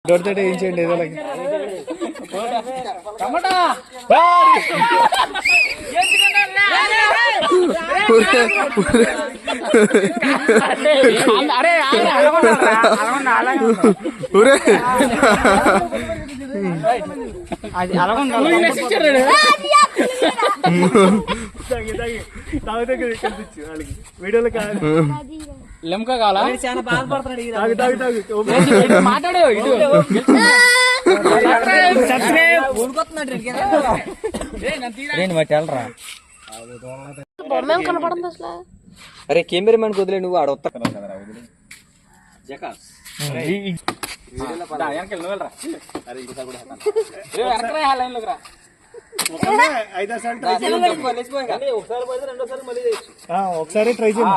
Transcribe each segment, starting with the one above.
దొరికితే ఏం చేయండి ఏదో వీడియోలో లెమ్కా కావాలా చాలా బాధపడుతున్నాడు మాట్లాడు అరే కెమెరామెన్ కుదిలే నువ్వు ఆడొత్తా ఒకసారి ట్రై చేయండి.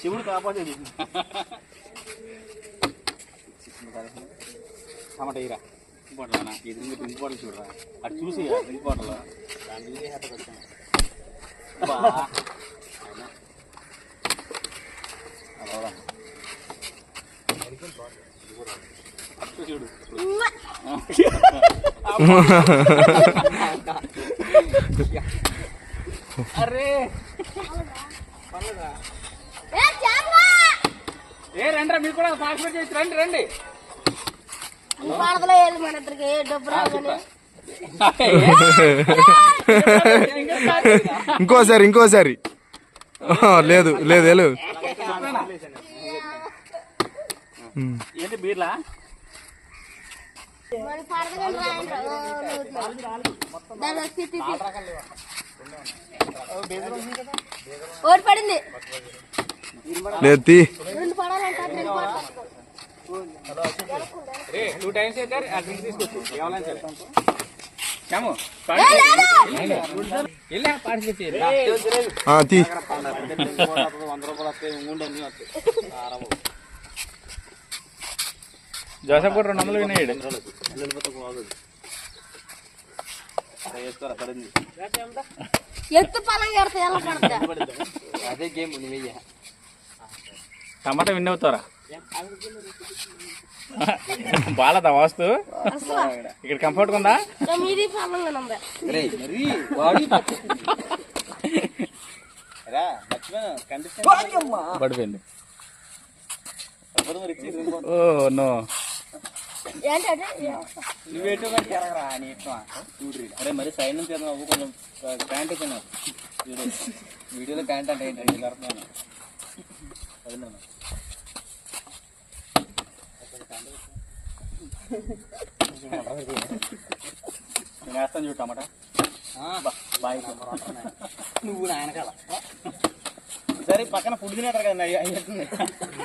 శివుడు కాపాడు టమాటా ఇరా ఇంకోటనా ఇది ఇంకోటి చూడరా అటు చూసి ఇంకోటలో చూడు అరే ఏ రండి మీరు కూడా పార్టిసిపేట్ చేసి రండి రండి ఇంకోసారి లేదు లేదు వెళ్ళు ఏంటి బీర్లా పడింది లేదు 2 times అయితే డ్రింక్ తీసుకోవచ్చు ఏమైనా సరే జోసఫ్ కూడా 200 వినాడు అదే గేమ్ టమాటా విన్ అవుతారా బాలదా వాస్తు ఇక్కడ కంఫర్ట్ ఉందా పడిపోయింది. ఓ నో అరే మరి సైడ్ నుంచి కొంచెం ప్యాంట్ తిన్నావు వీడియోలో ప్యాంట్ అంటే ఏంటి నేను వేస్తాను చూడు టమాటా బాయ్ నువ్వు నాయనకాల సరే పక్కన ఫుడ్ తినేటారు కదా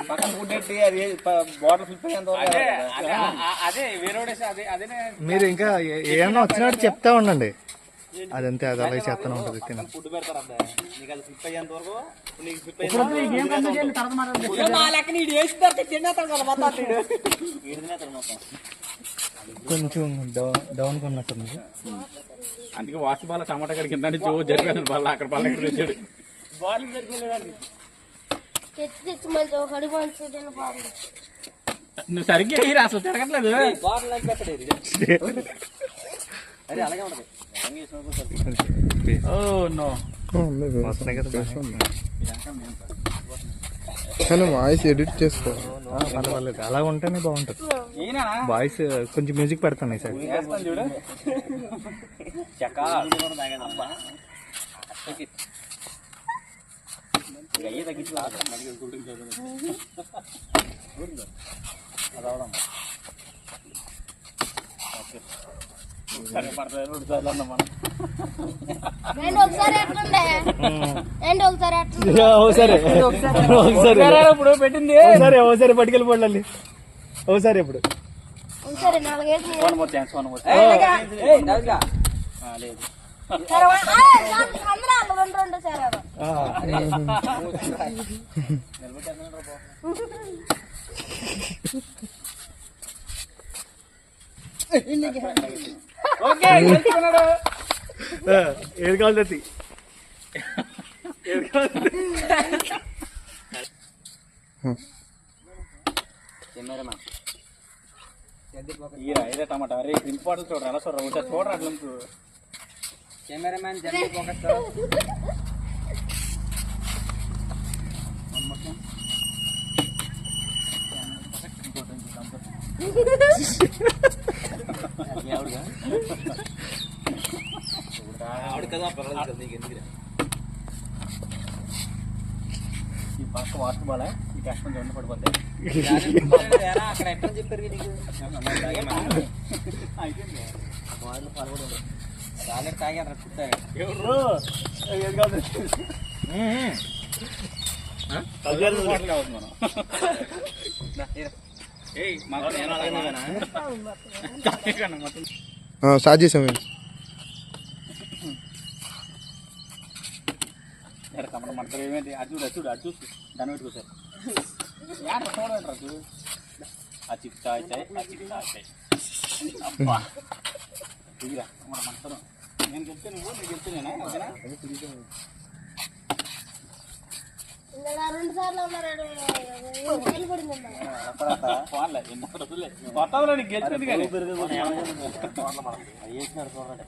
పక్కన ఫుడ్ పెట్టి అది బాటిల్ ఫిల్ అయ్యేంత అదే వేరే అదే మీరు ఇంకా ఏమన్నా వచ్చినట్టు చెప్తా ఉండండి. అదంతే అది అలాగే చేస్తూనే ఉంటుంది. ఫుడ్ పెడతారు అబ్బాయి నీకు అది ఫిల్ అయ్యేంత వరకు కొంచెం డౌన్ కొన్నట్టుంది. అందుకే వాసు బాల టమాటా కడికి కింద జరిపాను బాల అక్కడ బాల ఎక్కడ వచ్చాడు బాల్ జరిపోలేదండి. నువ్వు సరిగ్గా అయ్యి అసలు తిరగట్లేదు. అరే అలాగే ఉండదు. కానీ వాయిస్ ఎడిట్ చేసుకో పర్వాలేదు. అలా ఉంటేనే బాగుంటుంది. వాయిస్ కొంచెం మ్యూజిక్ పెడతాను సార్. చూడు తగ్గించి ఇప్పుడు పెట్టింది సరే ఒకసారి పట్టుకెళ్ళిపోండి. ఒకసారి ఇప్పుడు లేదు ఏది కావాలి ఏది కావాలి ఇదే టమాటా అరే డ్రింక్ బాటిల్ చూడరా ఎలా చూడరా ఒకసారి చూడరా అట్లా కెమెరామ్యాన్ జల్దీ ఫోకస్ ఈ పక్క వాటర్ బాగా ఈ కష్టం జొన్న పడిపోతాయి అక్కడ ఎట్లా చెప్పారు రాలేదు తాగారు స్టార్ట్ చేసాం కమర మంటలు ఏమేంటి అటు చూడు అటు చూసి దాన్ని పెట్టుకో సార్ చూడండి రద్దు అచిక్తాయ్ అబ్బా దిగిరా కమర మంటలు నేను చెప్తే నువ్వు నీకు చెప్తేనేనా ఓకేనా ఫోన్లే ఎన్నో రోజులే మొత్తంలో నీకు గెలిచింది కానీ వేసినాడు చూడండి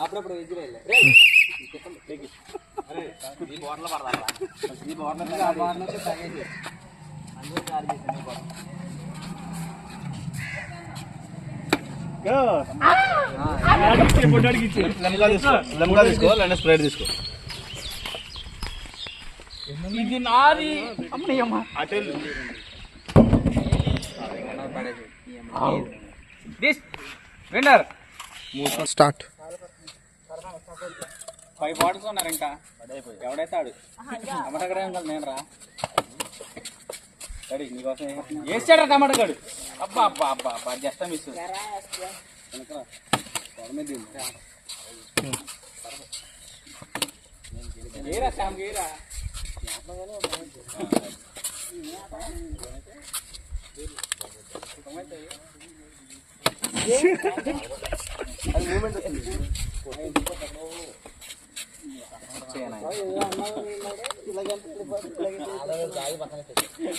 అప్పుడప్పుడు వెజ్జిలే బోర్లో పడదా ఈ బోర్లో ఆ బోర్లో తాగేసి అందరూ కాల్ చేశాను తీసుకో లేదా స్ప్రైట్ తీసుకో ఇది నాది అమ్మయ్యమ్మ విన్నర్ స్టార్ట్ 5 బాటిల్స్ ఉన్నారు ఇంకా ఎవడైతే ఆడు టమాటా గడ నేను రా సరే నీకోసం వేసాడు టమాటా గడు అబ్బా అబ్బా అబ్బా అబ్బా జస్ట్ మిస్ ఏరా శామ్ గేరా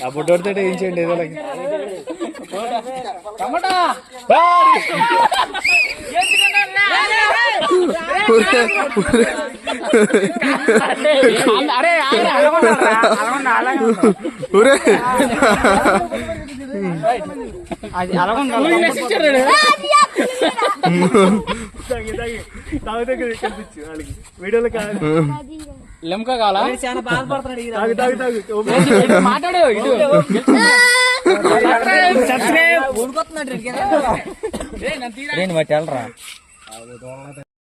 ఆ బుడ్డోడితో ఏం చేయండి ఏదో టమాటా వీడియోలో లెమ్కా కావాలా చాలా బాధపడుతున్నాడు మాట్లాడే నేను బట్టి వెళ్ళరా